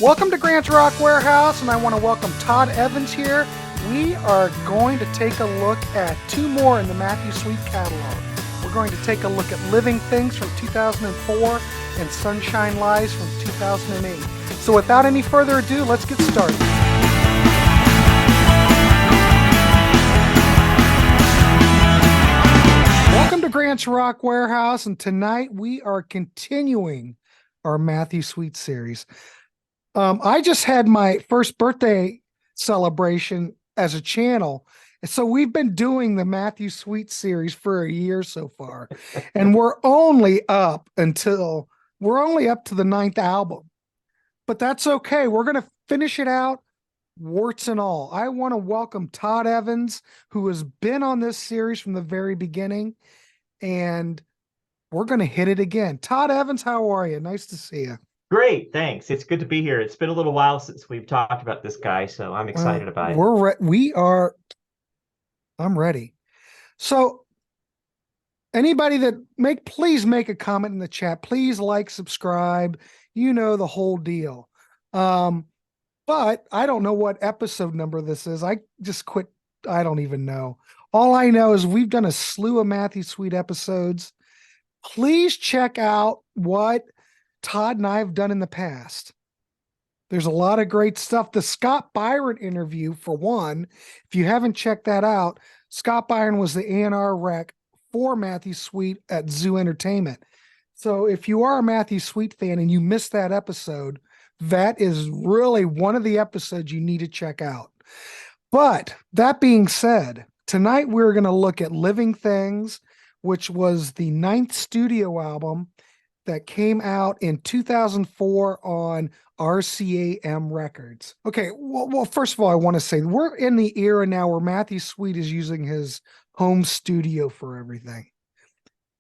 Welcome to Grant's Rock Warehouse, and I want to welcome Todd Evans here. We are going to take a look at two more in the Matthew Sweet catalog. We're going to take a look at Living Things from 2004 and Sunshine Lies from 2008. So without any further ado, let's get started. Welcome to Grant's Rock Warehouse, and tonight we are continuing our Matthew Sweet series. I just had my first birthday celebration as a channel. So we've been doing the Matthew Sweet series for a year so far. And we're only up to the 9th album. But that's okay. We're going to finish it out, warts and all. I want to welcome Todd Evans, who has been on this series from the very beginning. And we're going to hit it again. Todd Evans, how are you? Nice to see you. Great, thanks. It's good to be here. It's been a little while since we've talked about this guy, so I'm excited about it. I'm ready. So anybody please make a comment in the chat. Please like, subscribe, the whole deal. But I don't know what episode number this is. I just quit. I don't even know. All I know is we've done a slew of Matthew Sweet episodes. Please check out what Todd and I have done in the past. There's a lot of great stuff. The Scott Byron interview, for one, if you haven't checked that out, Scott Byron was the A&R rec for Matthew Sweet at Zoo Entertainment. So if you are a Matthew Sweet fan and you missed that episode, that is really one of the episodes you need to check out. But that being said, tonight we're going to look at Living Things, which was the 9th studio album that came out in 2004 on RCAM Records. Okay, well, first of all, I want to say we're in the era now where Matthew Sweet is using his home studio for everything.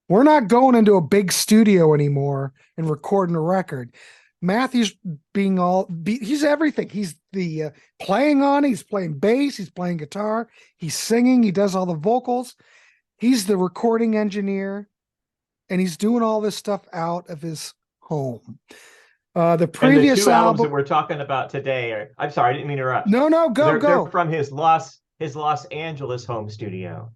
We're not going into a big studio anymore and recording a record. Matthew's he's everything. He's the he's playing bass, he's playing guitar, he's singing, he does all the vocals. He's the recording engineer. And he's doing all this stuff out of his home. The previous and the two albums that album we're talking about today are, I'm sorry, I didn't mean to interrupt. No, go. They're from his Los Angeles home studio.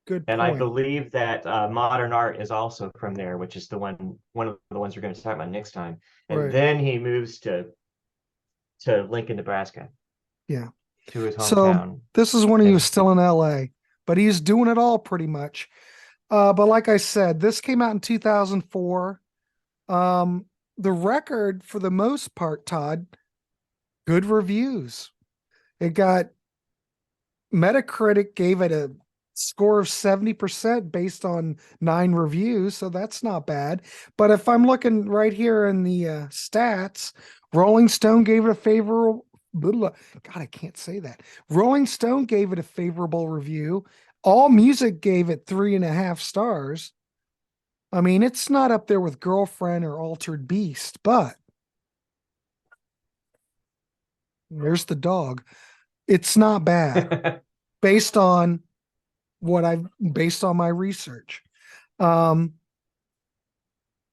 Good point. And I believe that Modern Art is also from there, which is one of the ones we're going to talk about next time. And then he moves to Lincoln, Nebraska. Yeah. To his hometown. So this is when he was still in LA, but he's doing it all pretty much. But like I said, this came out in 2004. The record, for the most part, Todd, good reviews. It got Metacritic gave it a score of 70% based on 9 reviews, so that's not bad. But if I'm looking right here in the stats, Rolling Stone gave it a favorable. God, I can't say that. Rolling Stone gave it a favorable review. All Music gave it 3.5 stars. I mean, it's not up there with Girlfriend or Altered Beast, but there's the dog. It's not bad based on my research. Uncut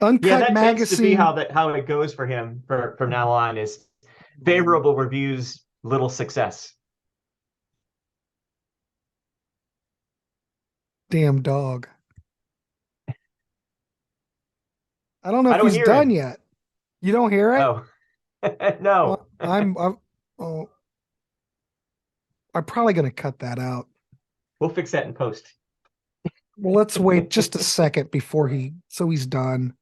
that Magazine tends to be how it goes for him from now on is favorable reviews, little success. Damn dog. I don't know if he's done yet. You don't hear it? Oh, no. I'm probably going to cut that out. We'll fix that in post. Well, let's wait just a second before he's done.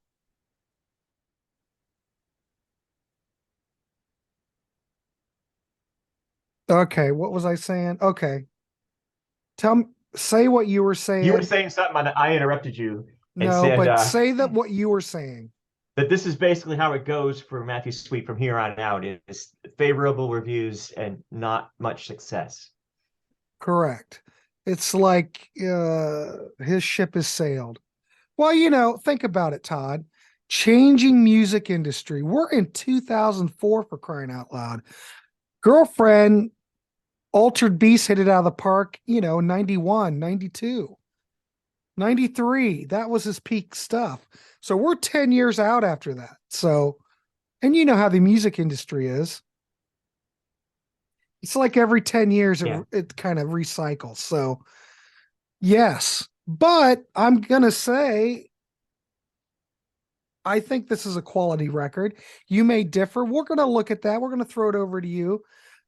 Okay, what was I saying? Okay. Say what you were saying. You were saying something, and I interrupted you. Say that what you were saying. That this is basically how it goes for Matthew Sweet from here on out. Is favorable reviews and not much success. Correct. It's like his ship has sailed. Well, think about it, Todd. Changing music industry. We're in 2004, for crying out loud. Girlfriend, Altered Beast hit it out of the park, 91, 92, 93. That was his peak stuff. So we're 10 years out after that. So And you know how the music industry is. It's like every 10 years Yeah. it kind of recycles. So yes, but I'm gonna say I think this is a quality record. You may differ. We're gonna look at that. We're gonna throw it over to you.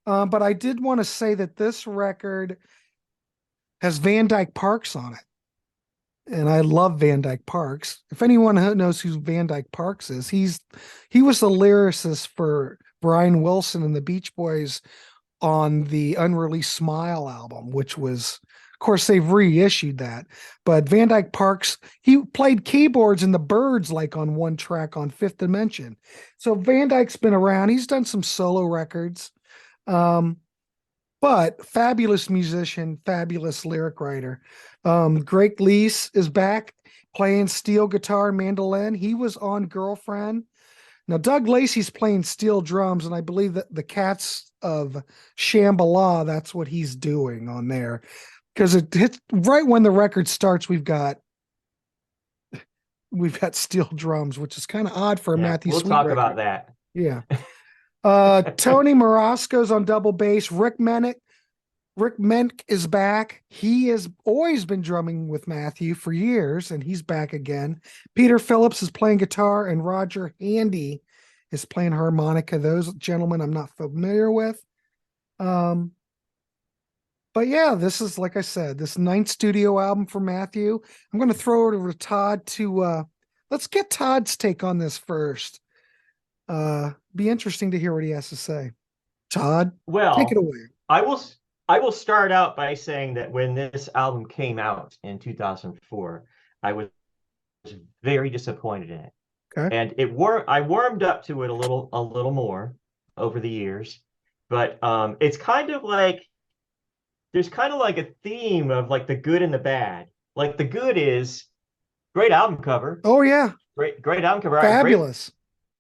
But I did want to say that this record has Van Dyke Parks on it. And I love Van Dyke Parks. If anyone knows who Van Dyke Parks is, he was the lyricist for Brian Wilson and the Beach Boys on the unreleased Smile album, which was, of course, they've reissued that. But Van Dyke Parks, he played keyboards in the Byrds, like on one track on Fifth Dimension. So Van Dyke's been around. He's done some solo records. But fabulous musician, fabulous lyric writer. Greg Lease is back playing steel guitar, mandolin. He was on Girlfriend. Now, Doug Lacey's playing steel drums, and I believe that the Cats of Shambhala, that's what he's doing on there. Because it hits right when the record starts, we've got steel drums, which is kind of odd for a Matthew We'll Sweet talk record. about that. Yeah. Tony Marasco's on double bass. Rick Menck is back. He has always been drumming with Matthew for years, and he's back again. Peter Phillips is playing guitar, and Roger Handy is playing harmonica. Those gentlemen I'm not familiar with. But yeah, this is, like I said, this 9th studio album for Matthew. I'm going to throw it over to Todd to let's get Todd's take on this first. Be interesting to hear what he has to say. Todd, take it Well, away. I will start out by saying that when this album came out in 2004, I was very disappointed in it. Okay. And I warmed up to it a little more over the years. But it's kind of like there's kind of like a theme of like the good and the bad. Like the good is great album cover, Oh yeah, great album cover, great fabulous.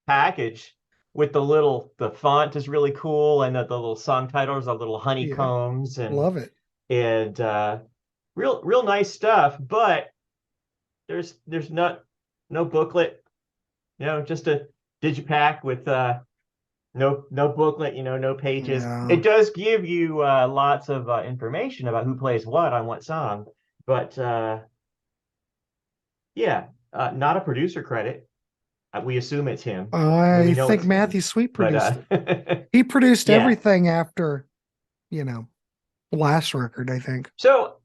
package with the font is really cool, and the little song titles are little Yeah, honeycombs love it. and real nice stuff. But there's not no booklet, just a digipack with no booklet, no pages. Yeah. It does give you lots of information about who plays what on what song, but yeah, not a producer credit. We assume it's him. I mean, we I know think it's him, Matthew Sweet but produced it. He produced yeah. everything after, the last record, I think. So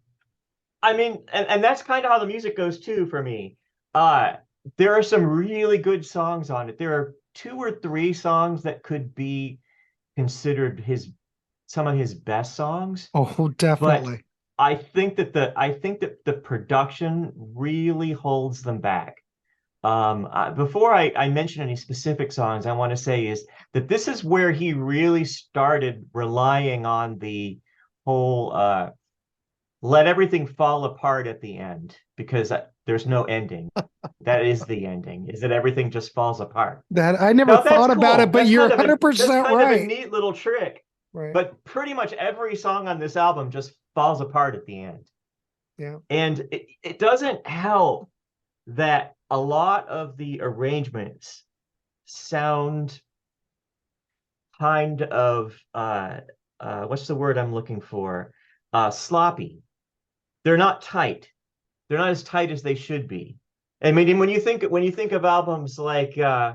I mean, and that's kind of how the music goes too for me. Uh, there are some really good songs on it. There are 2 or 3 songs that could be considered some of his best songs, Oh, but definitely. I think that the production really holds them back. Before I mention any specific songs, I want to say is that this is where he really started relying on the whole let everything fall apart at the end, because there's no ending. That is the ending, is that everything just falls apart. That I never Now that's thought about it, cool. but you're That's 100% kind of a right. neat little trick. Right. But pretty much every song on this album just falls apart at the end. Yeah. And it doesn't help that a lot of the arrangements sound kind of what's the word I'm looking for? Sloppy. They're not tight. They're not as tight as they should be. I mean, when you think of albums like Blue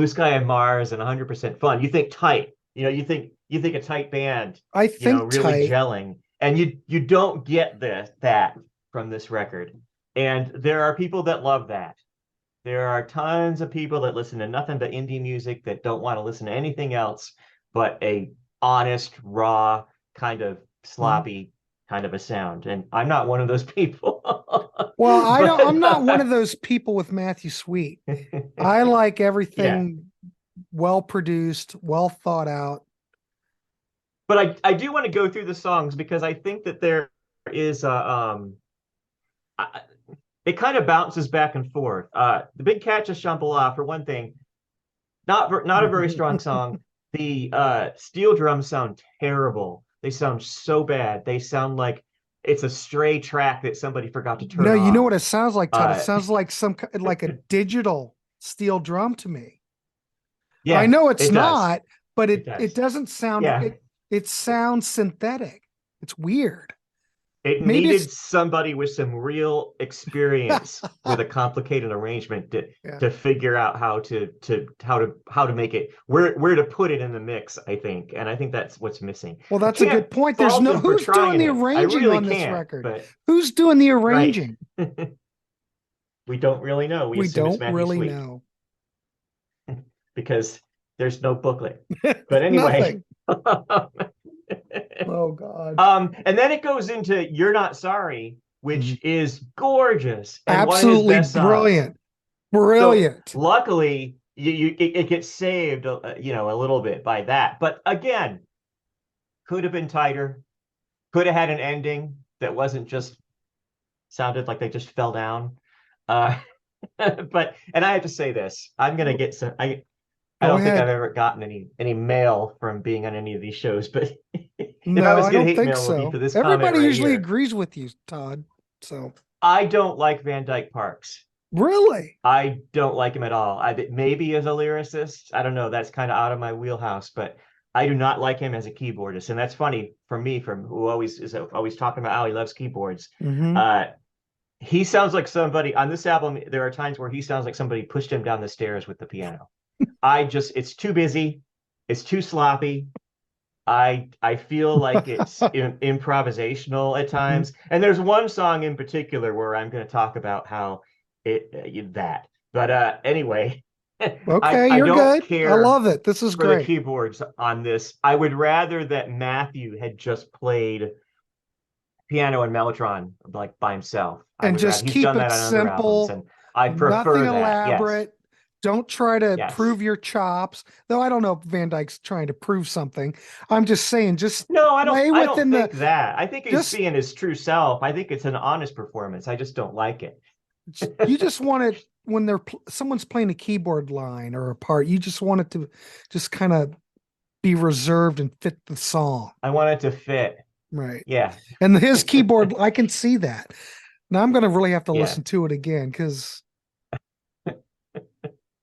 Sky and Mars and 100% Fun, you think tight. You think a tight band, I think really tight. gelling, and you don't get that from this record. And there are people that love that. There are tons of people that listen to nothing but indie music that don't want to listen to anything else but a honest, raw, kind of Mhm. sloppy kind of a sound. And I'm not one of those people. Well, I'm But not one of those people with Matthew Sweet. I like yeah. everything well produced, well thought out. But I do want to go through the songs because I think that there is I, it kind of bounces back and forth. The Big Catch of Shambhala, for one thing, not a very strong song. The steel drums sound terrible. They sound so bad. They sound like it's a stray track that somebody forgot to No, turn you know off. what it sounds like, Todd? It Uh, sounds like like a digital. steel drum to me. I Yeah, know it's it does. not, but It it does. doesn't sound Yeah. it sounds synthetic. It's weird. It Maybe it's needed somebody with some real experience with a complicated arrangement yeah. to figure out how to make it where to put it in the mix, I think. And I think that's what's missing. Well, I that's a can't good point. There's fault no him for who's doing trying the it. I arranging really on this can't, record. but Who's doing the right. arranging? We don't really know. We We assume it's don't Matthew really Sweet know. because there's no booklet. But anyway, Nothing. Oh God. and then it goes into You're Not Sorry, Mhm. which is gorgeous and one of his Absolutely best songs. brilliant. So Brilliant. luckily, it gets saved, a little bit by that. But again, could have been tighter. Could have had an ending that wasn't just sounded like they just fell down. Uh, and I have to say this, I'm gonna get some. I Go don't think I've ahead. ever gotten any mail from being on any of these shows, but if I No, was I gonna don't hate think mail, it will be so. for this comment Everybody right usually here. agrees with you, Todd. So I don't like Van Dyke Parks. really, I don't like him at all. Maybe as a lyricist, I don't know. That's kind of out of my wheelhouse, but I do not like him as a keyboardist. And that's funny for me, from who always talking about how he loves keyboards. hmm Uh, he sounds like somebody on this album. There are times where he sounds like somebody pushed him down the stairs with the piano. It's too busy. It's too sloppy. I feel like it's improvisational at times. And there's one song in particular where I'm going to talk about how that. But anyway, okay, I you're don't good. I care love it. This is for the great. keyboards on this. I would rather that Matthew had just played piano and mellotron like by himself. I And would rather just he's keep done it that on other albums, simple, and I nothing prefer that. Yes, elaborate. Don't try to yes. prove your chops. Though I don't know if Van Dyke's trying to prove something. I'm just saying, just No, play I don't within the think that. I think he's just being his true self. I think it's an honest performance. I just don't like it. you just want it when someone's playing a keyboard line or a part, you just want it to just kind of be reserved and fit the song. I want it to fit. Right. Yeah. And his keyboard, I can see that. Now I'm going to really have to Yeah. listen to it again because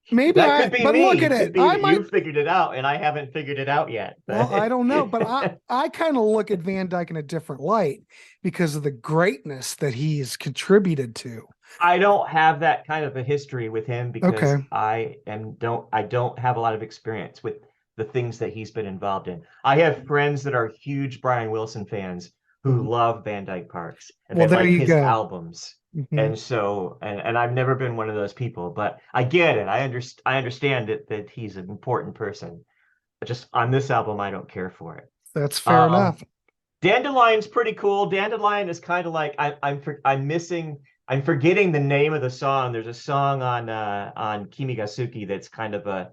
maybe That could be but me. look at It it. could be I that might, you've figured it out and I haven't figured it out yet. well, I don't know, but I kind of look at Van Dyke in a different light because of the greatness that he's contributed to. I don't have that kind of a history with him because Okay. I don't have a lot of experience with the things that he's been involved in. I have friends that are huge Brian Wilson fans who Mhm. love Van Dyke Parks and Well, they there like you his go. albums. Mhm. And so and I've never been one of those people, but I get it. I understand that he's an important person. But just on this album, I don't care for it. That's fair Um, enough. Dandelion's pretty cool. Dandelion is kind of like I'm forgetting the name of the song. There's a song on Kimigasuki that's kind of a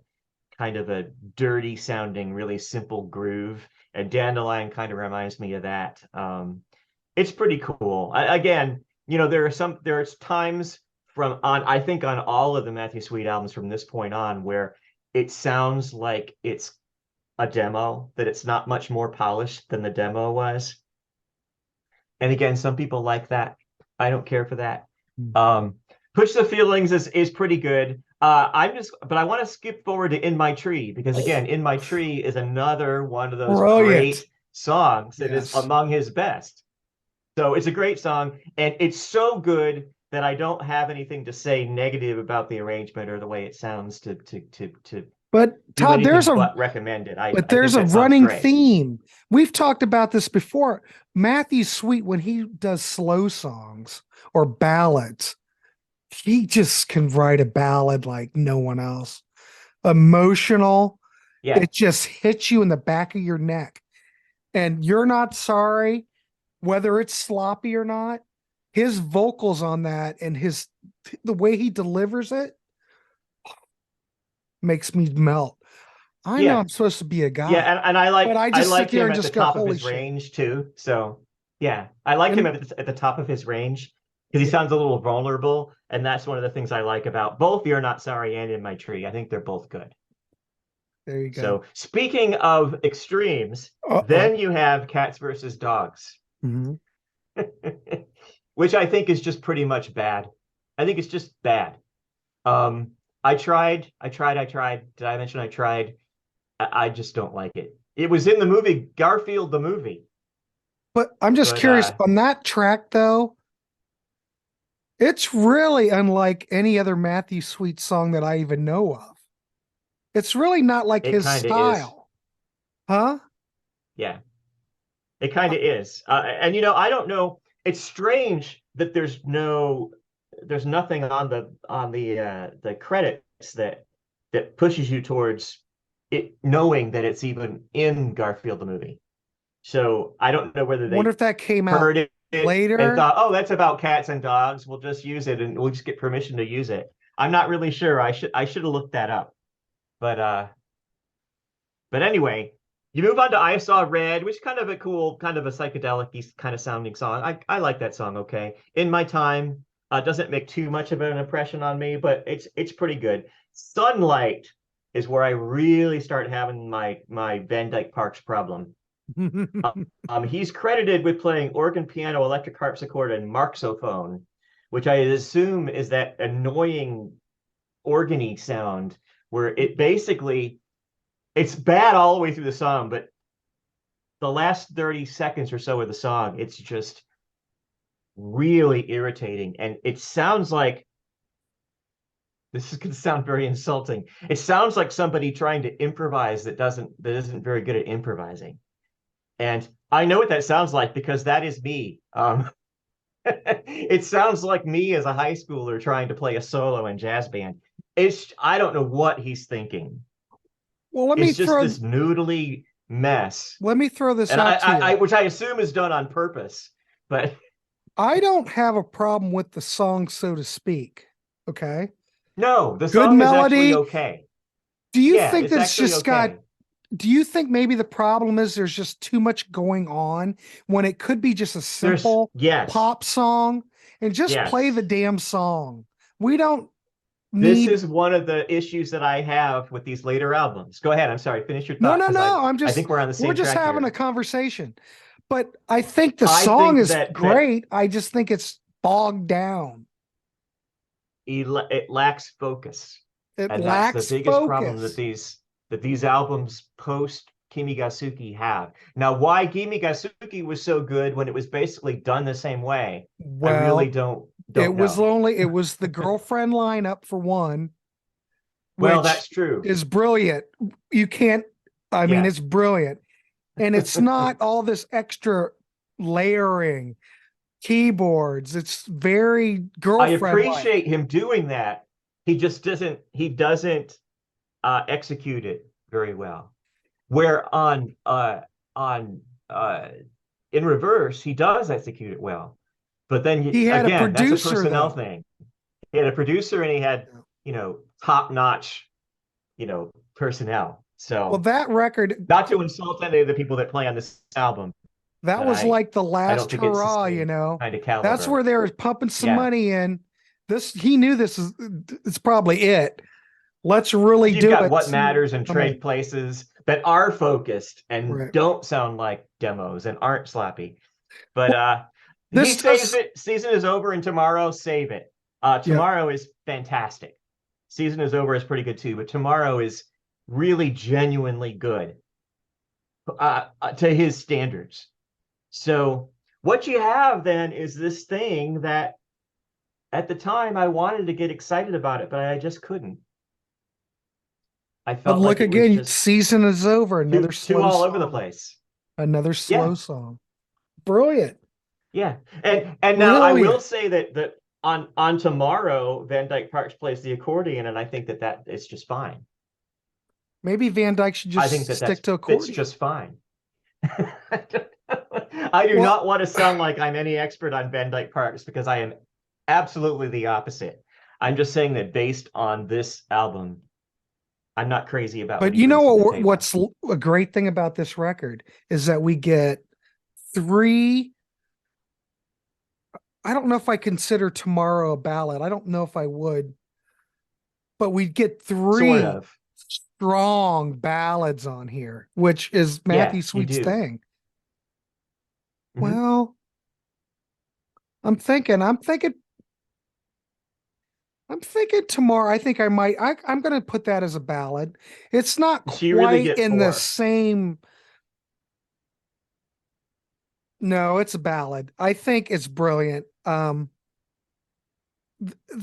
dirty sounding, really simple groove. And Dandelion kind of reminds me of that. It's pretty cool. Again, there's times from on I think on all of the Matthew Sweet albums from this point on where it sounds like it's a demo, that it's not much more polished than the demo was. And again, some people like that. I don't care for that. Mm. Um, Push the Feelings is pretty good. But I want to skip forward to In My Tree because again, In My Tree is another one of those Brilliant. great songs that is Yes. among his best. So it's a great song, and it's so good that I don't have anything to say negative about the arrangement or the way it sounds to But do Todd, anything but recommend it. I there's think a that sounds running great. theme. We've talked about this before. Matthew Sweet, when he does slow songs or ballads, he just can write a ballad like no one else. Emotional. Yeah, It just hits you in the back of your neck. And You're Not Sorry, whether it's sloppy or not, his vocals on that and the way he delivers it makes me melt. I know yeah. I'm supposed to be a Yeah, guy, and but I I just sit like there him and at the just go, top of holy his shit. range too. So yeah, I like him And at the top of his range because he yeah, sounds a little vulnerable, and that's one of the things I like about both You're Not Sorry and In My Tree. I think they're both good. there you go. So speaking of extremes, Uh-oh. then you have Cats versus Dogs, Mhm. which I think is just pretty much bad. I think it's just bad. Um, I tried. Did I mention I tried? I just don't like it. It was in the movie Garfield the movie, But I'm just but curious on that track though. It's really unlike any other Matthew Sweet song that I even know of. It's really not like it his kind of is. style, huh? Yeah, it kind of is. And I don't know. It's strange that there's nothing on the credits that pushes you towards it, knowing that it's even in Garfield the movie. So I don't know whether Wonder they if that came out heard it and later. thought, oh, that's about cats and dogs. We'll just use it and we'll just get permission to use it. I'm not really sure. I should have looked that up. But anyway, you move on to I Saw Red, which is kind of a cool, kind of a psychedelic kind of sounding song. I like that song, okay. In My Time, doesn't make too much of an impression on me, but it's pretty good. Sunlight is where I really start having my Van Dyke Parks problem. He's credited with playing organ, piano, electric harpsichord, and marxophone, which I assume is that annoying organy sound where it basically it's bad all the way through the song, but the last 30 seconds or so of the song, it's just really irritating. And it sounds like this is going to sound very insulting. It sounds like somebody trying to improvise that isn't very good at improvising. And I know what that sounds like because that is me. It sounds like me as a high schooler trying to play a solo in jazz band. I don't know what he's thinking. Well, It's just this noodly mess. let me throw this And out to I you. which I assume is done on purpose, but I don't have a problem with the song, so to speak. Okay. no, the Good song is actually melody. okay. Do you Yeah, think it's that's actually just got okay. do you think maybe the problem is there's just too much going on when it could be just a There's simple yes, pop song and just play the yes. damn song? We don't This need is one of the issues that I have with these later albums. Go ahead. I'm sorry. Finish your no, thought no, because no. I think we're on the We're same just track having a here. conversation. But I think the I song think is that great. I just think it's bogged down. it lacks focus, It and that's the lacks biggest problem focus. that these albums post Kimigasuki have. Now, why Kimigasuki was so good when it was basically done the same way, I really Well, don't know. it was the girlfriend lineup for one, Well, which that's true. is brilliant. You can't, I mean, Yeah. it's brilliant. And it's not all this extra layering, keyboards. It's very I girlfriend like. appreciate him doing that. He doesn't execute it very well. Where on in reverse, he does execute it well. But then He had a again, that's a producer personnel though. thing. He had a producer and he had, top-notch, personnel. Well, So that record, not to insult any of the people that play on this album, that but was like the I don't last think it's the hurrah, you same know. kind of That's caliber. where they were pumping some Yeah. money in. This he knew this is it's probably it. Let's really You've do got it. What See what Matters will and come in. Trade Places that are focused and Right. don't sound like demos and aren't slappy. But Well, he this saves does it. Season is over and tomorrow, save it. yeah. Tomorrow is fantastic. Season is over is pretty good too, but tomorrow is really genuinely good to his standards. So what you have then is this thing that at the time I wanted to get excited about it, but I just couldn't. I But felt look like it was again, just season is over. Another too slow all over the song. place. Another Yeah, slow song. Brilliant. yeah. And now I will Brilliant. say that on tomorrow, Van Dyke Parks plays the accordion, and I think that is just fine. Maybe Van Dyke should I think just that stick to fits accordion. just fine. I do Well, not want to sound like I'm any expert on Van Dyke Parks because I am absolutely the opposite. I'm just saying that based on this album, I'm not crazy about what but he you know brings to the what? table. A great thing about this record is that we get three. I don't know if I consider Tomorrow a ballad. I don't know if I would, but we get Sort three of. strong ballads on here, which is Yeah, Matthew you Sweet's do. thing. Mhm. Well, I'm thinking I'm thinking tomorrow. I think I might. I'm going to put that as a ballad. It's not So you really quite get in the four. same. No, it's a ballad. I think it's brilliant. The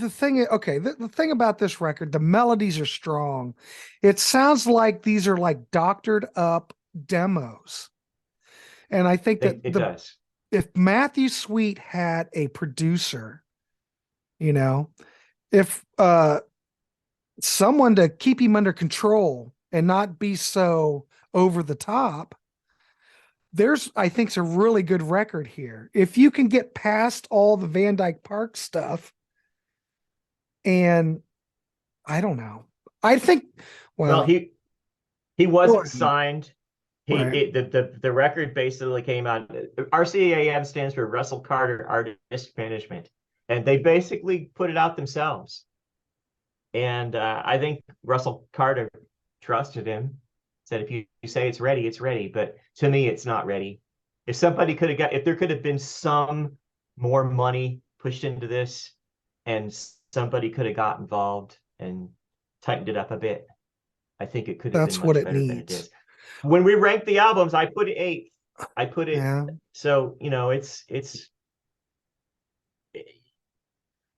thing is, okay, the thing about this record, the melodies are strong. It sounds like these are like doctored up demos. And I think that It does. if Matthew Sweet had a producer, you know, if someone to keep him under control and not be so over the top, there's I think it's a really good record here. If you can get past all the Van Dyke Park stuff, and I don't know. I think, Well, well, he go wasn't ahead. signed. Right. The record basically came out. RCAM stands for Russell Carter Artist Management, and they basically put it out themselves. And I think Russell Carter trusted him, said if you say it's ready, it's ready. But to me, it's not ready. If somebody could have got, if there could have been some more money pushed into this, and somebody could have got involved and tightened it up a bit, I think it could have been That's what much it better than it needs. is. When we ranked the albums, I put it eighth. I put it Yeah. so it's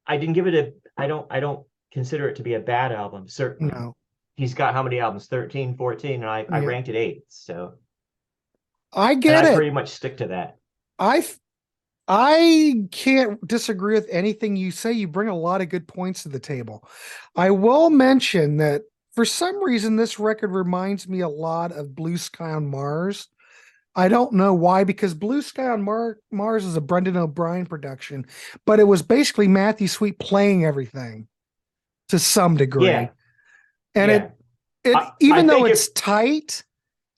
I didn't give it a I don't consider it to be a bad album, certainly. No. He's got how many albums? 13, 14, and I Yeah. ranked it eighth. So I and get I it. pretty much stick to that. I I can't disagree with anything you say. You bring a lot of good points to the table. I will mention that for some reason this record reminds me a lot of Blue Sky on Mars. I don't know why, because Blue Sky on Mars is a Brendan O'Brien production, but it was basically Matthew Sweet playing everything to some Yeah, degree. And yeah. it I even though think it's tight,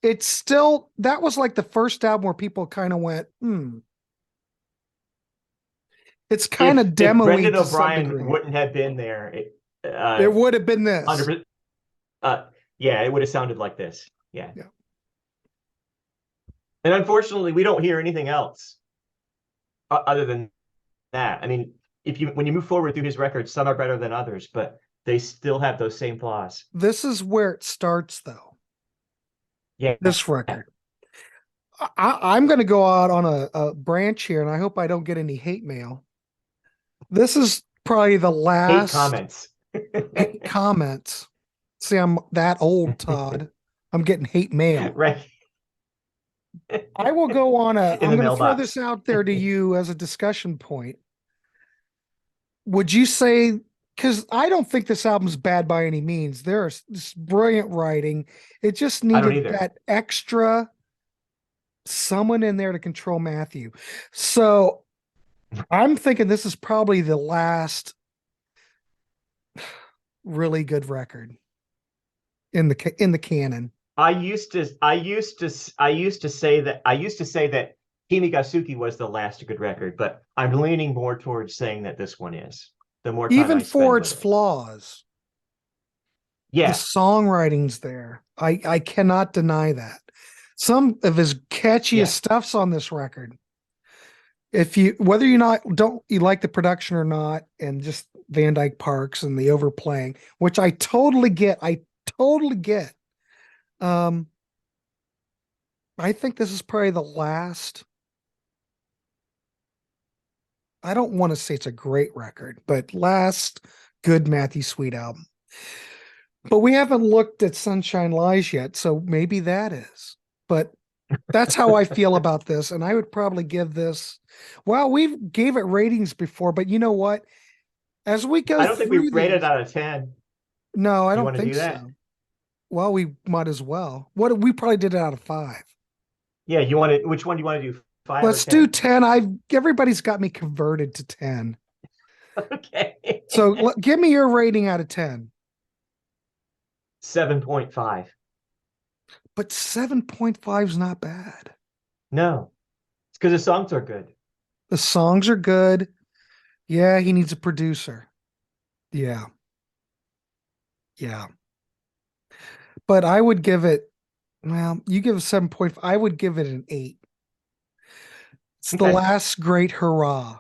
it's still that was like the first album where people kind of went, hmm. It's kind of if demo-y Brendan to some O'Brien degree. wouldn't have been there, It would have been this. 100 yeah, it would have sounded like this. Yeah. Yeah. And unfortunately, we don't hear anything else other than that. I mean, if you when you move forward through his records, some are better than others, but they still have those same flaws. This is where it starts, though. Yeah. This record. I'm going to go out on a branch here, and I hope I don't get any hate mail. This is probably the Hate last comments. hate comments. See, I'm that old, Todd. I'm getting hate mail. Right. I will go on In I'm the going to throw mailbox. this out there to you as a discussion point. Would you say, because I don't think this album's bad by any means. There's this brilliant writing. It just I don't needed either. that extra someone in there to control Matthew. So I'm thinking this is probably the last really good record in the canon. I used to say that Kimigasuki was the last good record, but I'm leaning more towards saying that this one is. The more time Even I for spend its with it. flaws, the Yeah, songwriting's there. I cannot deny that. Some of his catchiest yeah. stuff's on this record. If you whether you not don't you like the production or not, and just Van Dyke Parks and the overplaying, which I totally get. I totally get. Um, I think this is probably the last. I don't want to say it's a great record, but last good Matthew Sweet album. But we haven't looked at Sunshine Lies yet, so maybe that is. But that's how I feel about this, and I would probably give this. Well, we gave it ratings before, but you know what? As we go I don't think we through rated these, out of 10. no, I You don't want to think do that? so. Well, we might as well. What we probably did it out of five. Yeah, you want to, which one do you want to do? Five or Let's do 10? 10. Everybody's got me converted to 10. Okay. So give me your rating out of 10. 7.5. But 7.5 is not bad. No, it's because the songs are good. The songs are good. Yeah, he needs a producer. Yeah. Yeah. But I would give it, well, you give it 7.5. I would give it an 8. It's the Okay. last great hurrah.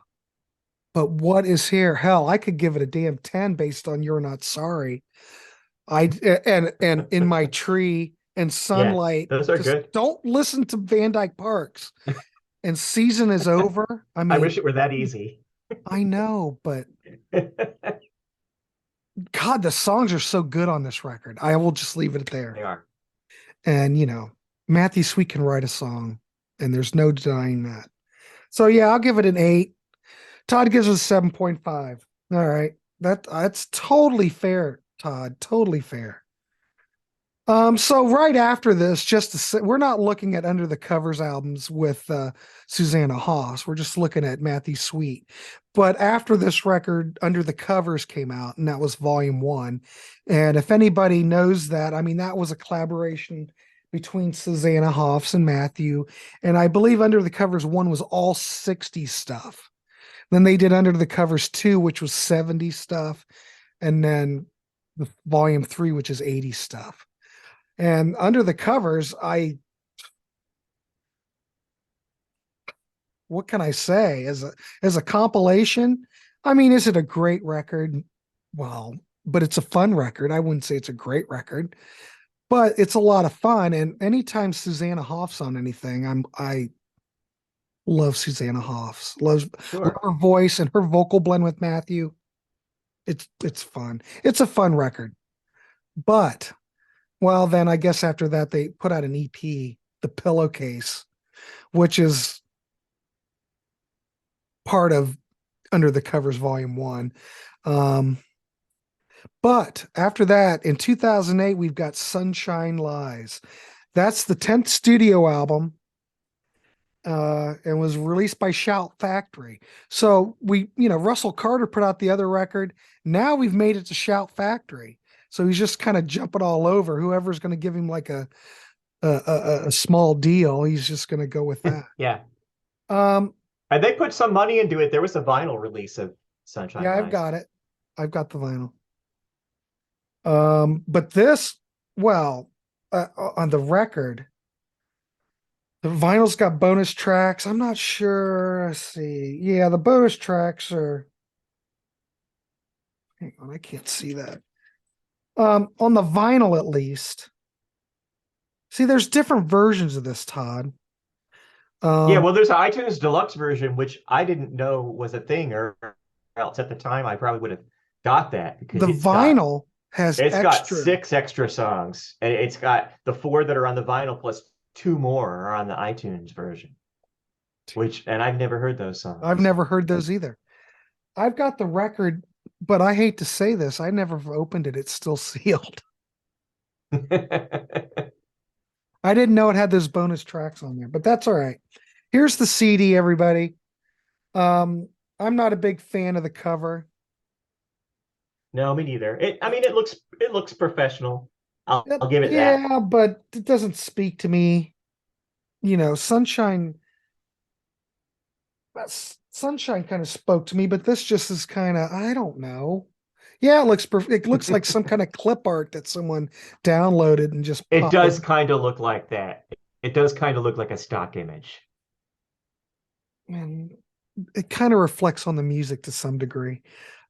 But what is here? Hell, I could give it a damn 10 based on You're Not Sorry. I and In My Tree and Yeah, Sunlight. those are Just good. don't listen to Van Dyke Parks. And Season Is Over. I I mean, wish it were that easy. I know, but God, the songs are so good on this record. I will just leave it there. They are. And Matthew Sweet can write a song, and there's no denying that. So yeah, I'll give it an 8. Todd gives it a 7.5. All right. That's totally fair, Todd. Totally fair. So right after this, just to say, we're not looking at Under the Covers albums with Susanna Haas. We're just looking at Matthew Sweet. But after this record, Under the Covers came out, and that was volume 1. And if anybody knows that, I mean, that was a collaboration between Susanna Hoffs and Matthew. And I believe Under the Covers 1 was all 60s stuff. Then they did Under the Covers 2, which was 70s stuff. And then the volume 3, which is 80s stuff. And Under the Covers, what can I say? As a compilation, I mean, is it a great record? Well, but it's a fun record. I wouldn't say it's a great record, but it's a lot of fun. And anytime Susanna Hoff's on anything, I love Susanna Hoffs. Love Sure. her voice and her vocal blend with Matthew. It's fun. It's a fun record. But well, then I guess after that they put out an EP, The Pillowcase, which is part of Under the Covers Volume 1. Um, but after that, in 2008, we've got Sunshine Lies. That's the 10th studio album and was released by Shout Factory. So Russell Carter put out the other record. Now we've made it to Shout Factory. So he's just kind of jumping all over. Whoever's going to give him like a small deal, he's just going to go with that. Yeah. Um, And they put some money into it. There was a vinyl release of Sunshine yeah, I've Lies. got it. I've got the vinyl. But this, well, on the record, the vinyl's got bonus tracks. I'm not sure. Let's see. Yeah, the bonus tracks are. Hang on, I can't see that. On the vinyl at least. See, there's different versions of this, Todd. Yeah, Um, well, there's an iTunes Deluxe version, which I didn't know was a thing, or else at the time I probably would have got that because the it's got vinyl has it's got extra. 6 extra songs, and it's got the 4 that are on the vinyl plus 2 more are on the iTunes version. And I've never heard those I've songs. never heard those either. I've got the record, but I hate to say this, I never opened it. It's still sealed. I didn't know it had those bonus tracks on there, but that's all right. Here's the CD, everybody. I'm not a big fan of the cover. No, me neither. I mean, it looks professional. I'll give it that. Yeah, but it doesn't speak to me. Sunshine. Sunshine kind of spoke to me, but this just is kind of, I don't know. Yeah, it looks perfect. It looks like some kind of clip art that someone downloaded and just It popped does it. kind of look like that. It does kind of look like a stock image. And it kind of reflects on the music to some degree.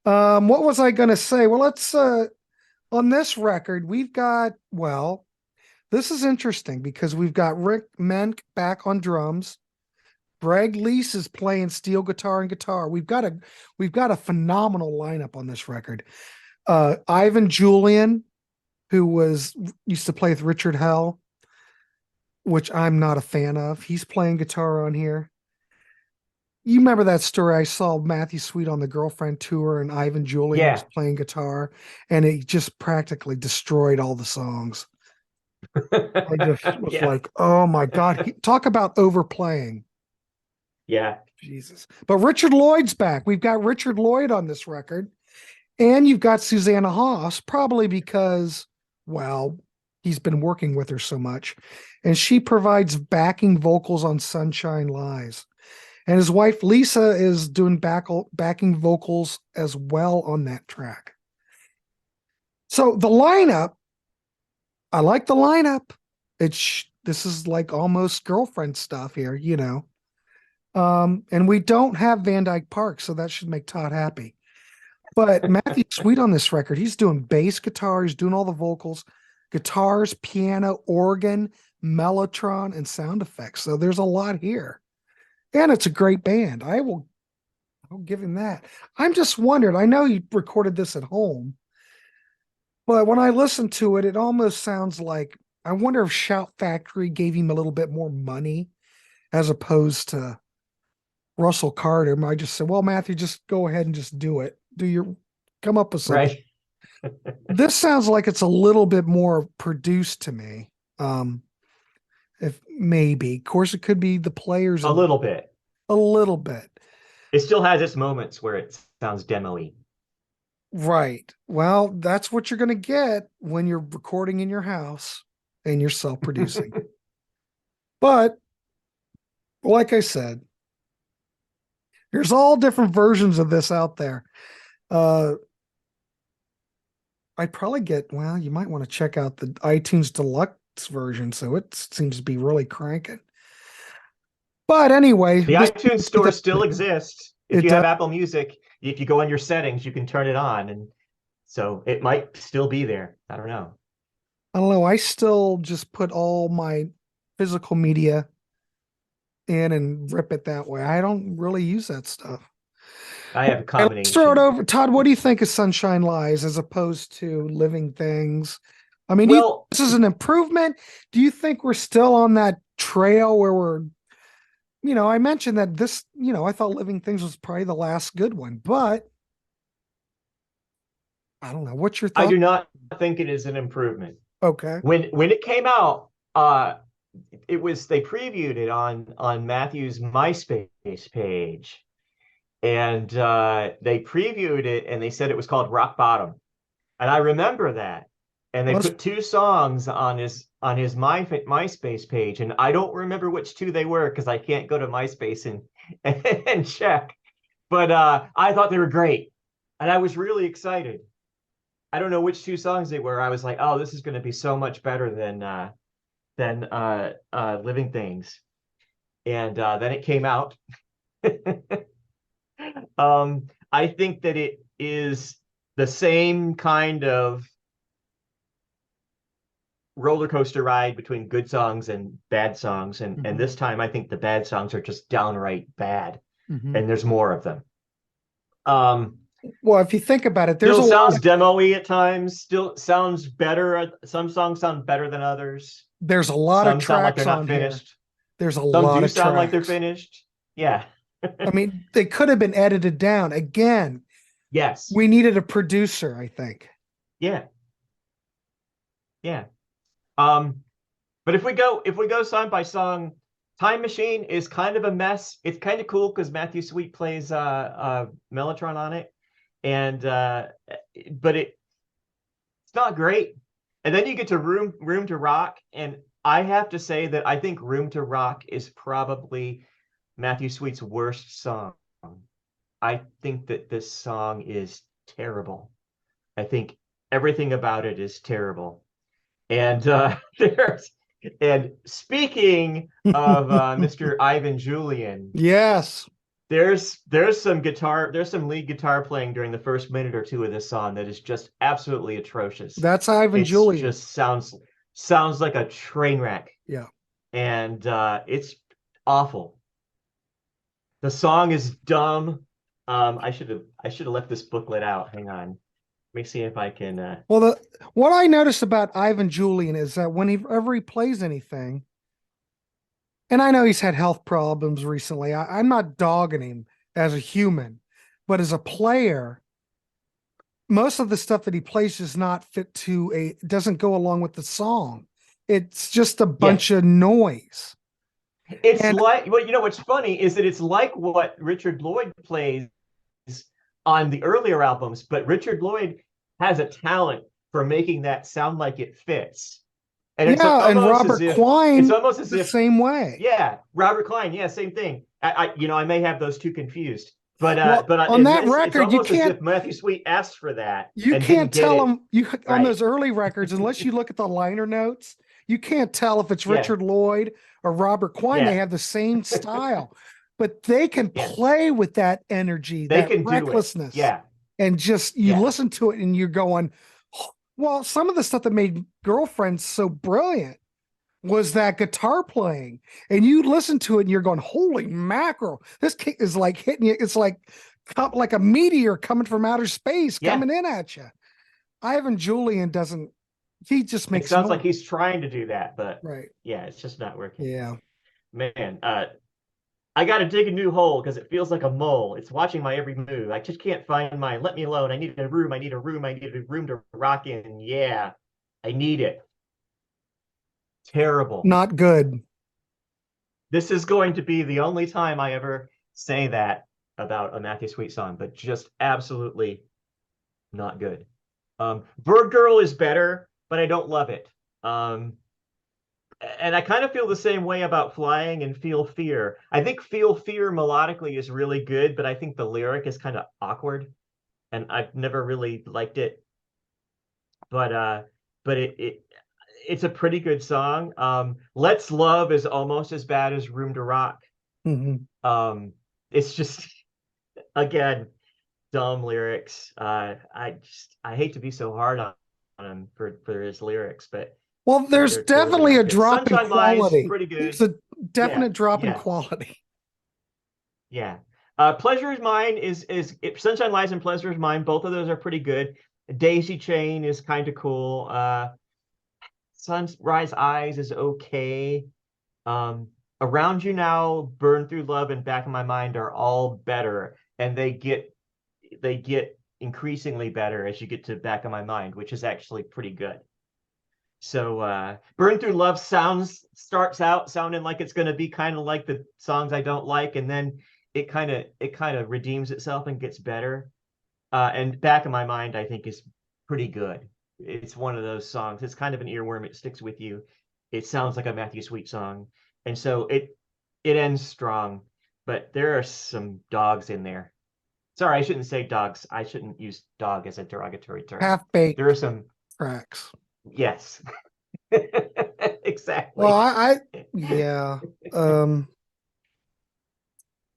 What was I going to say? Well, let's on this record, we've got, well, this is interesting because we've got Rick Menk back on drums. Greg Leese is playing steel guitar and guitar. We've got a phenomenal lineup on this record. Ivan Julian, who used to play with Richard Hell, which I'm not a fan of. He's playing guitar on here. You remember that story? I saw Matthew Sweet on the Girlfriend tour, and Ivan Julian was Yeah. playing guitar, and it just practically destroyed all the songs. I just was Yeah. like, oh my God. Talk about overplaying. Yeah. Jesus. But Richard Lloyd's back. We've got Richard Lloyd on this record, and you've got Susanna Haas, probably because, well, he's been working with her so much, and she provides backing vocals on Sunshine Lies. And his wife Lisa is doing backing vocals as well on that track. So the lineup, I like the lineup. This is like almost girlfriend stuff here. And we don't have Van Dyke Park, so that should make Todd happy. But Matthew's sweet on this record. He's doing bass guitar, he's doing all the vocals, guitars, piano, organ, mellotron, and sound effects. So there's a lot here. And it's a great band. I'll give him that. I'm just wondering, I know you recorded this at home, but when I listen to it, it almost sounds like I wonder if Shout Factory gave him a little bit more money as opposed to Russell Carter. I just said, well, Matthew, just go ahead and just do it. Come up with something. Right. This sounds like it's a little bit more produced to me. If maybe, of course, it could be the players A little bit. a little bit. It still has its moments where it sounds demo-y. Right. Well, that's what you're going to get when you're recording in your house and you're self-producing. But like I said, there's all different versions of this out there. I'd probably well, you might want to check out the iTunes Deluxe version. So it seems to be really cranking. But anyway, the iTunes store still exists. If you have Apple Music, if you go on your settings, you can turn it on. And so it might still be there. I don't know. I still just put all my physical media in and rip it that way. I don't really use that stuff. I have a combination. Let's throw it over. Todd, what do you think of Sunshine Lies as opposed to Living Things? I mean, this is an improvement. Do you think we're still on that trail where we're, I mentioned that this, I thought Living Things was probably the last good one, but I don't know. What's your thought? I do not think it is an improvement. Okay. When it came out, they previewed it on Matthew's MySpace page. And they previewed it and they said it was called Rock Bottom. And I remember that. And they put 2 songs on his MySpace page. And I don't remember which 2 they were because I can't go to MySpace and check. But I thought they were great. And I was really excited. I don't know which 2 songs they were. I was like, oh, this is going to be so much better than Living Things. And then it came out. I think that it is the same kind of roller coaster ride between good songs and bad songs. And this time I think the bad songs are just downright bad. And there's more of them. Well, if you think about it, there's still sounds demo-y at times, still sounds better. Some songs sound better than others. There's a lot of tracks sound like they're not on finished. Here. There's a Some lot do of sound tracks. like they're finished. Yeah. I mean, they could have been edited down. Again, yes. We needed a producer, I think. Yeah. Yeah. But if we go song by song, Time Machine is kind of a mess. It's kind of cool because Matthew Sweet plays Mellotron on it. And but it's not great. And then you get to Room to Rock, and I have to say that I think Room to Rock is probably Matthew Sweet's worst song. I think that this song is terrible. I think everything about it is terrible. And speaking of Mr. Ivan Julian, yes, there's some lead guitar playing during the first minute or 2 of this song that is just absolutely atrocious. That's Ivan Julian. It just sounds like a train wreck. Yeah. And it's awful. The song is dumb. I should have left this booklet out. Hang on. Let me see if I can. Well, what I noticed about Ivan Julian is that whenever he plays anything, and I know he's had health problems recently. I'm not dogging him as a human, but as a player, most of the stuff that he plays does not doesn't go along with the song. It's just a bunch of noise. What's funny is that it's like what Richard Lloyd plays on the earlier albums, but Richard Lloyd has a talent for making that sound like it fits. And and Robert Klein, it's almost as if same way. Yeah, Robert Klein, yeah, same thing. I may have those 2 confused, but on that record, you can't. As if Matthew Sweet asked for that. You can't tell him on those early records unless you look at the liner notes. You can't tell if it's Richard Lloyd or Robert Klein. They have the same style. but they can Yeah, play with that energy, they that can do it. recklessness, Yeah, and just you yeah, listen to it and you're going, well, some of the stuff that made Girlfriend so brilliant was that guitar playing, and you listen to it and you're going, holy mackerel, this kick is like hitting you. It's like a meteor coming from outer space yeah. coming in at you. Ivan Julian doesn't, he just It makes sounds like noise. he's trying to do that, but Right. yeah, it's just not working. Yeah. Man, I got to dig a new hole because it feels like a mole. It's watching my every move. I just can't find mine. Let me alone. I need a room. I need a room. I need a room to rock in. Yeah, I need it. Terrible. Not good. This is going to be the only time I ever say that about a Matthew Sweet song, but just absolutely not good. Bird Girl is better, but I don't love it. And I kind of feel the same way about Flying and Feel Fear. I think Feel Fear melodically is really good, but I think the lyric is kind of awkward, and I've never really liked it. But it's a pretty good song. Let's Love is almost as bad as Room to Rock. Mhm. It's just again dumb lyrics. I hate to be so hard on him for his lyrics, but Well, yeah, there's they're really definitely not a good. drop in Sunshine Lies quality. pretty There's good. a Yeah, definite drop in yeah, quality. yeah. Pleasure is Mine Sunshine Lies and Pleasure is Mine. Both of those are pretty good. Daisy Chain is kind of cool. Sunrise Eyes is okay. Um, Around You Now, Burn Through Love, and Back in My Mind are all better, and they get increasingly better as you get to Back in My Mind, which is actually pretty good. So Burn Through Love starts out sounding like it's going to be kind of like the songs I don't like, and then it kind of redeems itself and gets better. And Back in My Mind, I think, is pretty good. It's one of those songs. It's kind of an earworm. It sticks with you. It sounds like a Matthew Sweet song, and so it ends strong. But there are some dogs in there. Sorry, I shouldn't say dogs. I shouldn't use dog as a derogatory term. Half There are baked some, tracks. yes, Well, exactly. yeah. Um,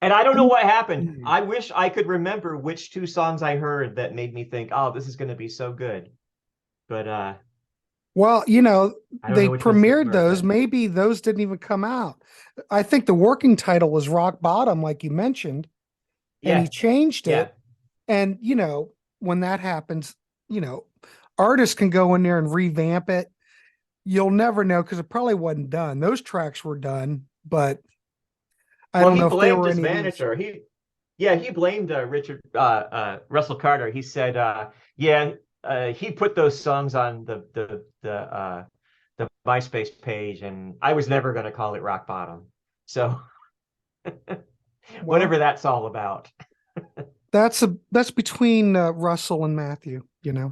And I don't know I'm- what happened. hmm. I wish I could remember which two songs I heard that made me think, "Oh, this is going to be so good." But Well, I don't they know which ones those premiered were. those. But Maybe those didn't even come out. I think the working title was Rock Bottom, like you mentioned, and he yeah, changed yeah. it. And, when that happens, you know, artists can go in there and revamp it. You'll never know because it probably wasn't done. Those tracks were done, but I Well, don't he know if they blamed were his any of these. manager. He blamed Richard Russell Carter. He said, yeah, he put those songs on the MySpace page, and I was never going to call it Rock Bottom. So Well, whatever that's all about. that's between Russell and Matthew. Yeah.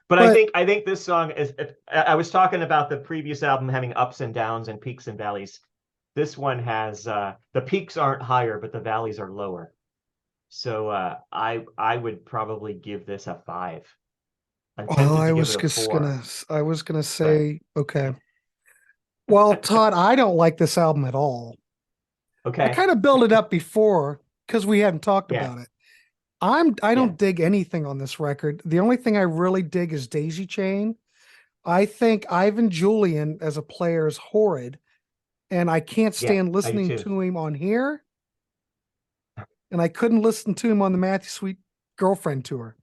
But I But think I think this song is I was talking about the previous album having ups and downs and peaks and valleys. This one has the peaks aren't higher, but the valleys are lower. So I would probably give this a 5. I'm well, tempted to give it a 4, I was gonna but say, okay. Well, Todd, I don't like this album at all. I okay. kind of built it up before because we hadn't talked Yeah. about it. I Yeah. don't dig anything on this record. The only thing I really dig is Daisy Chain. I think Ivan Julian as a player is horrid, and I can't Yeah, stand I do listening too. to him on here, and I couldn't listen to him on the Matthew Sweet Girlfriend tour.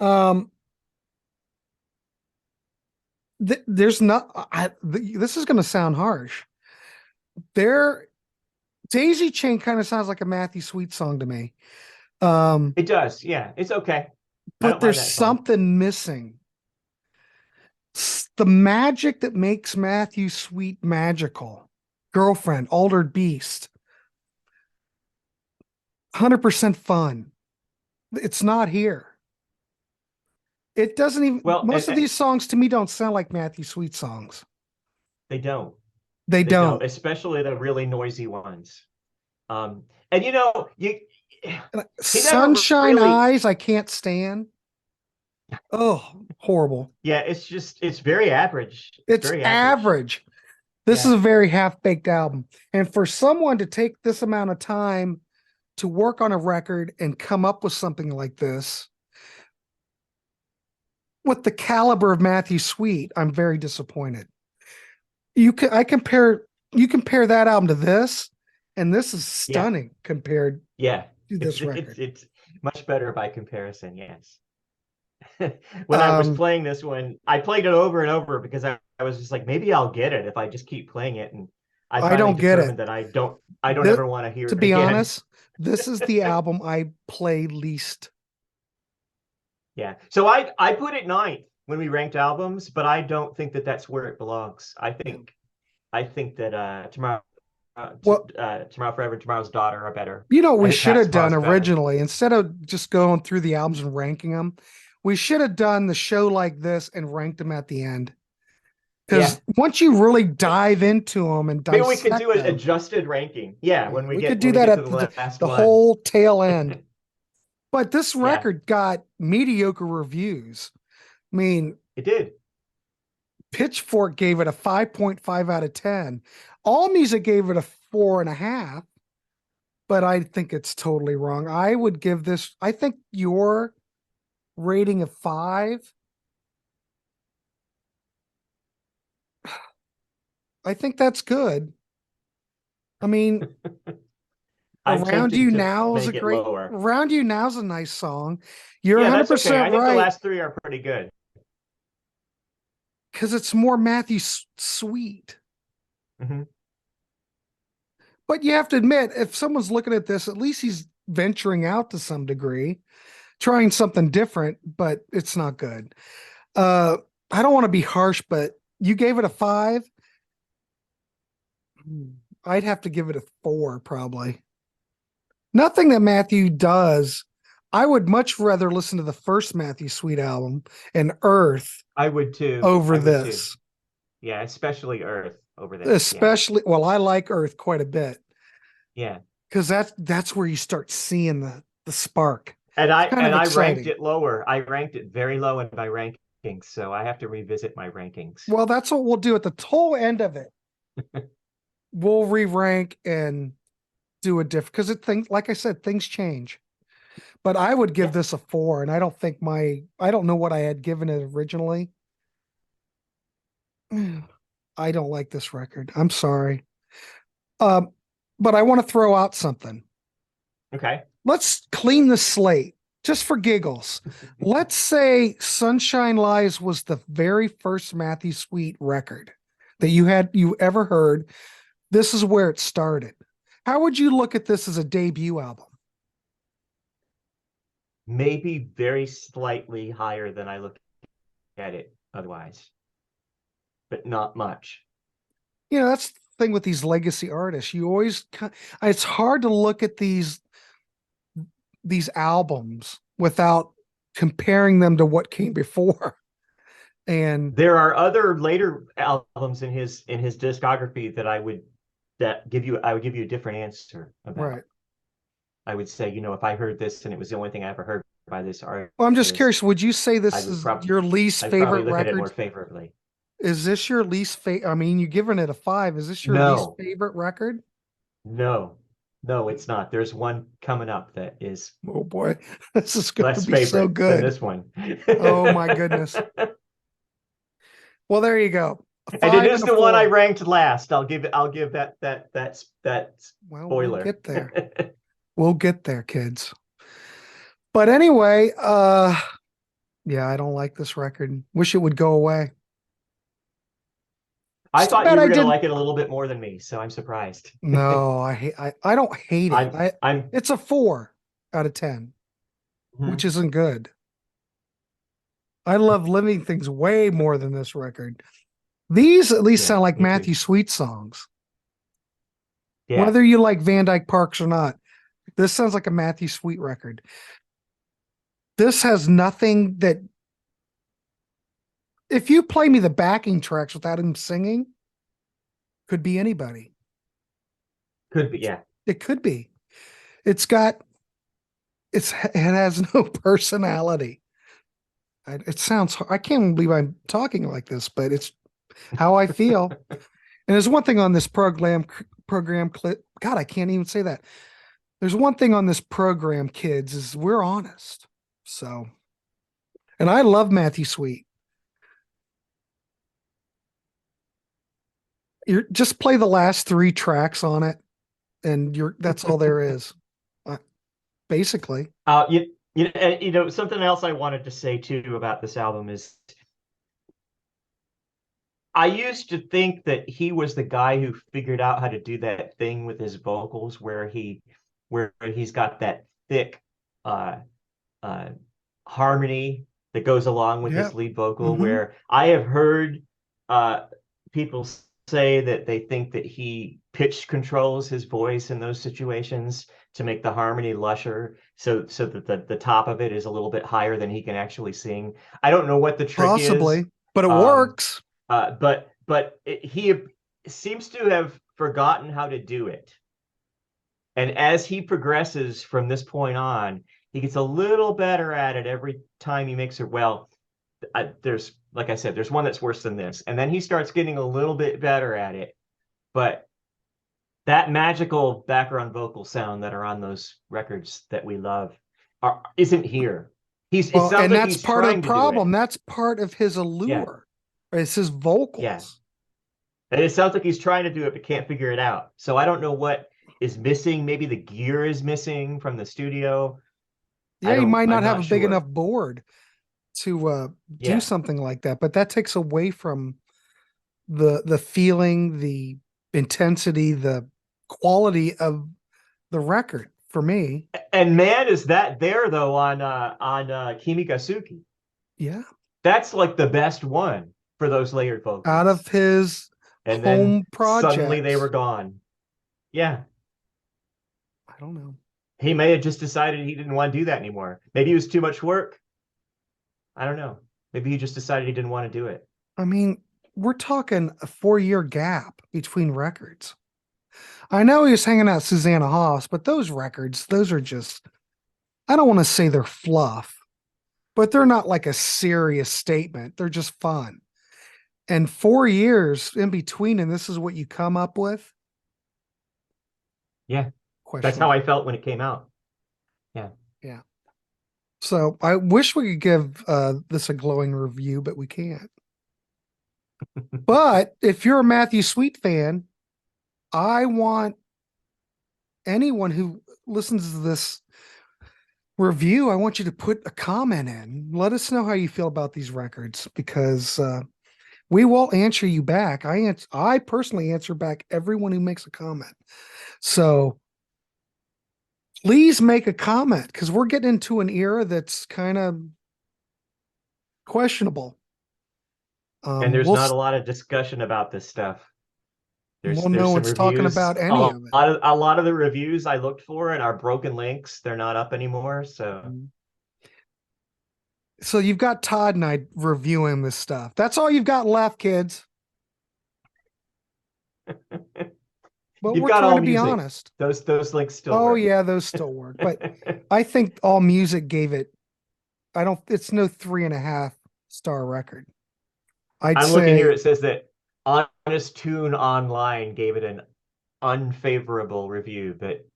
Um, there's not. This is going to sound harsh. There, Daisy Chain kind of sounds like a Matthew Sweet song to me. Um, It does. Yeah, it's okay. I but don't mind there's that song. something missing. The magic that makes Matthew Sweet magical. Girlfriend, Altered Beast, 100% fun. It's not here. It doesn't even, Well, most of these songs to me don't sound like Matthew Sweet songs. they don't. They They don't, don't. especially the really noisy ones. And you he never Sunshine really, Eyes, I can't stand. Oh, horrible. yeah, it's very average. It's It's very average. average. This is Yeah. a very half-baked album. And for someone to take this amount of time to work on a record and come up with something like this with the caliber of Matthew Sweet, I'm very disappointed. You compare that album to this, and this is Yeah. stunning compared Yeah. to It's this it's record. it's much better by comparison, yes. When I was Um, playing this one, I played it over and over because I was just like, maybe I'll get it if I just keep playing it. And I I finally don't get it. determined that I don't This, ever want to hear to it be again. honest, this is the album I play least. Yeah. So I put it ninth when we ranked albums, but I don't think that that's where it belongs. Yeah. I think that Well, Tomorrow Forever and Tomorrow's Daughter are better. you know what I we think should Pat have done Sparrow's better. originally, instead of just going through the albums and ranking them, we should have done the show like this and ranked them at the end. Yeah. Because once you really dive into them and Maybe we could dissect do an them, adjusted ranking. Yeah, yeah, when we we get could when do we that get to at the last the one. whole tail end. But this Yeah, record got mediocre reviews. I mean, it did. Pitchfork gave it a 5.5 out of 10. All Music gave it a 4.5, but I think it's totally wrong. I would give this, I think your rating of 5, I think that's good. I mean, I'm tempted to make it lower. Around You Now's a nice song. You're Yeah, that's okay. 100% I think the right last three are pretty good. because it's more Matthew Sweet. Hmm. But you have to admit, if someone's looking at this, at least he's venturing out to some degree, trying something different, but it's not good. Uh, I don't want to be harsh, but you gave it a 5. I'd have to give it a 4, probably. Nothing that Matthew does. I would much rather listen to the first Matthew Sweet album and Earth I would too. over I would too. this. Yeah, especially Earth over this. Yeah. Especially, well, I like Earth quite a bit Yeah. because that's where you start seeing the spark. And It's kind of I ranked exciting. it lower. I ranked it very low in my rankings, so I have to revisit my rankings. Well, that's what we'll do at the total end of it. We'll re-rank and do a different because it things like I said, things change. But I would give Yeah. this a 4, and I don't think I don't know what I had given it originally. I don't like this record. I'm sorry. Um, but I want to throw out something. Okay. Let's clean the slate just for giggles. Let's say Sunshine Lies was the very first Matthew Sweet record that you ever heard. This is where it started. How would you look at this as a debut album? Maybe very slightly higher than I look at it otherwise, but not much. You know, that's the thing with these legacy artists. You always it's hard to look at these albums without comparing them to what came before. And There are other later albums in his discography that I would give you a different answer about. right. I would say, if I heard this and it was the only thing I ever heard by this Well, I'm just artist, curious, would you say I this would is your least I'd probably favorite look at it more record? favorably. Is this your least favorite? I mean, you're giving it a 5. Is this your least No, favorite record? no, no, it's not. There's one coming up that is Oh boy, this is going to less be so favorite than good. this one. Oh my goodness. Well, there you go. A And it 5 is and a the one I 4. ranked last. I'll give that Well, we'll spoiler. get there. We'll get there, kids. But anyway, yeah, I don't like this record. Wish it would go away. I It's too thought bad you were I gonna didn't. like it a little bit more than me, so I'm surprised. No, I don't hate it. I'm It's a 4 out of 10, which mhm. isn't good. I love Living Things way more than this record. These at least Yeah, sound like me too. Matthew Sweet songs. Yeah. Whether you like Van Dyke Parks or not, this sounds like a Matthew Sweet record. This has nothing that if you play me the backing tracks without him singing, could be anybody. Could be, yeah. It could be. It's got it has no personality. It sounds I can't believe I'm talking like this, but it's how I feel. And there's one thing on this program clip. God, I can't even say that. There's one thing on this program, kids, is we're honest. So, and I love Matthew Sweet. You're just play the last three tracks on it, and that's all there is, uh, basically. Something else I wanted to say too about this album is I used to think that he was the guy who figured out how to do that thing with his vocals where he's got that thick uh uh harmony that goes along with Yeah. his lead vocal, Mm-hmm. where I have heard people say that they think that he pitch controls his voice in those situations to make the harmony lusher, so that the top of it is a little bit higher than he can actually sing. I don't know what the trick is. Possibly, but it um works. he seems to have forgotten how to do it. And as he progresses from this point on, he gets a little better at it every time he makes it. Well, there's, like I said, there's one that's worse than this. And then he starts getting a little bit better at it. But that magical background vocal sound that are on those records that we love isn't here. It Well, sounds and like that's he's part of the trying to do problem. it. That's part of his Yeah, allure. It's his yeah. vocals. And it sounds like he's trying to do it, but can't figure it out. So I don't know what is missing. Maybe the gear is missing from the studio. Yeah, he might not I'm have not a big enough sure. board to do Yeah. something like that, but that takes away from the feeling, the intensity, the quality of the record for me. And man, is that there though on Kimigasuki. Yeah. That's like the best one for those layered Out of vocals. his And then home suddenly they were projects. gone. Yeah. I don't know. He may have just decided he didn't want to do that anymore. Maybe it was too much work. I don't know. Maybe he just decided he didn't want to do it. I mean, we're talking a 4 year gap between records. I know he was hanging out with Susanna Hoffs, but those records, those are just, I don't want to say they're fluff, but they're not like a serious statement. They're just fun. And 4 years in between, and this is what you come up with? Yeah. That's how Questionable. I felt when it came out. Yeah. Yeah. So I wish we could give this a glowing review, but we can't. But if you're a Matthew Sweet fan, I want anyone who listens to this review, I want you to put a comment in. Let us know how you feel about these records, because we will answer you back. I personally answer back everyone who makes a comment. So please make a comment, because we're getting into an era that's kind of questionable. And there's We'll not a lot of discussion about this stuff. well, There's no some one's talking reviews. about any of it. A lot of the reviews I looked for and are broken links. They're not up anymore. So So you've got Todd and I reviewing this stuff. That's all you've got left, kids. But you've we're got trying all to be music. honest. Those links still Oh work. yeah, those still work. But I think All Music gave it, I don't, it's no 3.5 star record. I'd I'm looking here. say It says that Honest Tune Online gave it an unfavorable review, but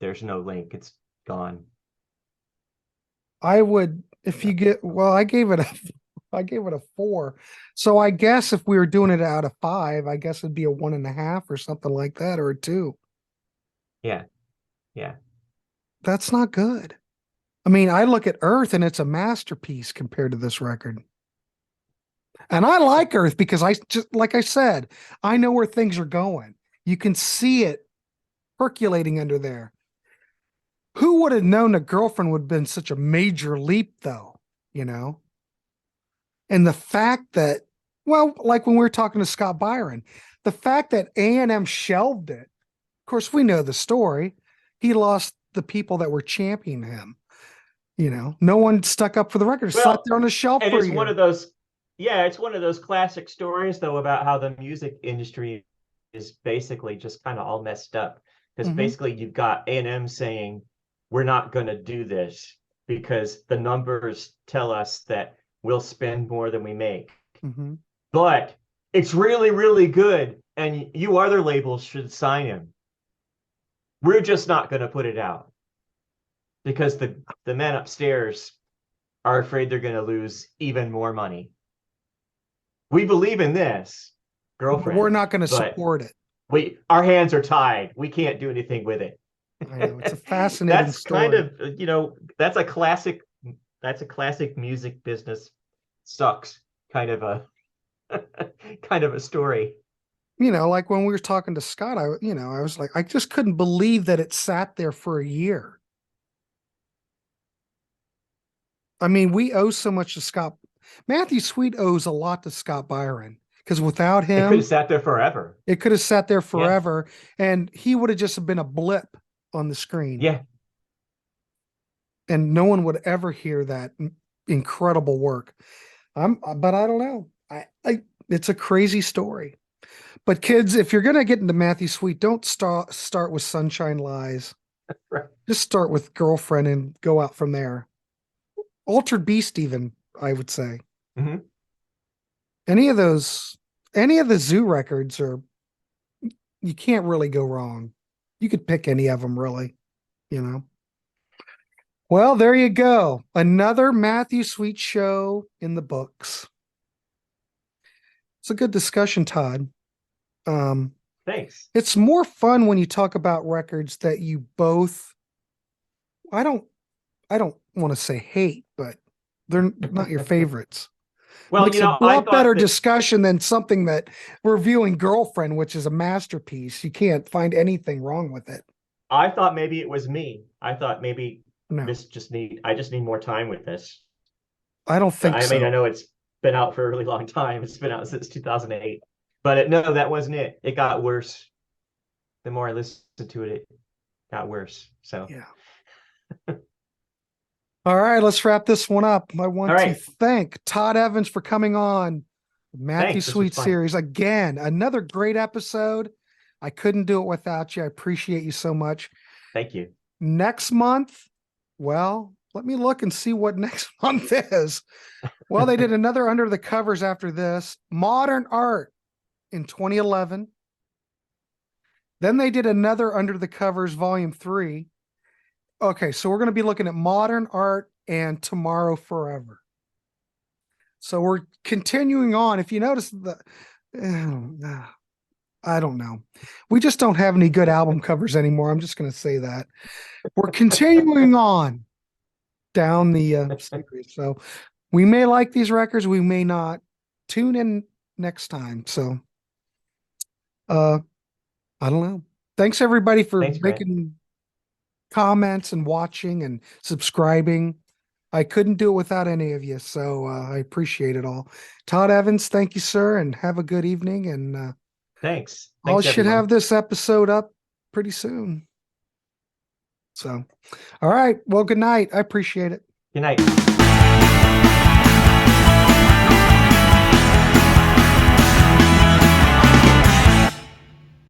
there's no link. It's gone. I would, if you So, get, well, I gave it a 4. So I guess if we were doing it out of 5, I guess it'd be a 1.5 or something like that, or a 2. yeah, yeah. That's not good. I mean, I look at Earth and it's a masterpiece compared to this record. And I like Earth because I just, like I said, I know where things are going. You can see it percolating under there. Who would have known a girlfriend would have been such a major leap, though? You know? And the fact that, well, like when we were talking to Scott Byron, the fact that A&M shelved it, of course, we know the story. He lost the people that were championing him. You know, no one stuck up for the record, sat Well, there on the shelf and for a it's one year. of those, yeah, it's one of those classic stories though about how the music industry is basically just kind of all messed up. Because Mm-hmm, basically you've got A&M saying, we're not going to do this because the numbers tell us that we'll spend more than we make. mm-hmm. But it's really, really good. and you other labels should sign him. We're just not going to put it out because the men upstairs are afraid they're going to lose even more money. We believe in this, girlfriend. We're not going to but support it. our hands are tied. We can't do anything with it. I know, it's a fascinating That's story. kind of, that's a classic music business sucks kind of a kind of a story. Like when we were talking to Scott, I was like, I just couldn't believe that it sat there for a year. I mean, we owe so much to Scott. Matthew Sweet owes a lot to Scott Byron, because without It could him, have sat there forever. it could have sat there forever, and he would have just been a blip on the screen. Yeah. And no one would ever hear that incredible work. But I don't know. It's a crazy story. But kids, if you're gonna get into Matthew Sweet, don't start with Sunshine Lies. Right. Just start with Girlfriend and go out from there. Altered Beast, even, I would say. Mm-hmm. Any of the Zoo records you can't really go wrong. You could pick any of them, really. Well, there you go. Another Matthew Sweet show in the books. It's a good discussion, Todd. Thanks. It's more fun when you talk about records that you both, I don't want to say hate, but they're not your favorites. Well, Makes a lot better discussion than something that reviewing Girlfriend, which is a masterpiece. You can't find anything wrong with it. I thought maybe it was me. I thought maybe No. I just need more time with this. I don't think so. I mean, I know it's been out for a really long time. It's been out since 2008. But no, that wasn't it. It got worse. The more I listened to it, it got worse. So yeah. All right, let's wrap this one up. I want to thank Todd Evans for coming on Matthew Sweet series again. Another great episode. I couldn't do it without you. I appreciate you so much. Thank you. Next month, well, let me look and see what next month is. Well, they did another Under the Covers after this, Modern Art in 2011. Then they did another Under the Covers Volume 3. Okay, so we're going to be looking at Modern Art and Tomorrow Forever. So we're continuing on. If you notice I don't know. We just don't have any good album covers anymore. I'm just going to say that. We're continuing on down the series. So we may like these records. We may not. Tune in next time. So I don't know. Thanks everybody for making comments and watching and subscribing. I couldn't do it without any of you, so I appreciate it all. Todd Evans, thank you, sir, and have a good evening. And thanks. I should have this episode up pretty soon. So, all right. Well, good night. I appreciate it. Good night.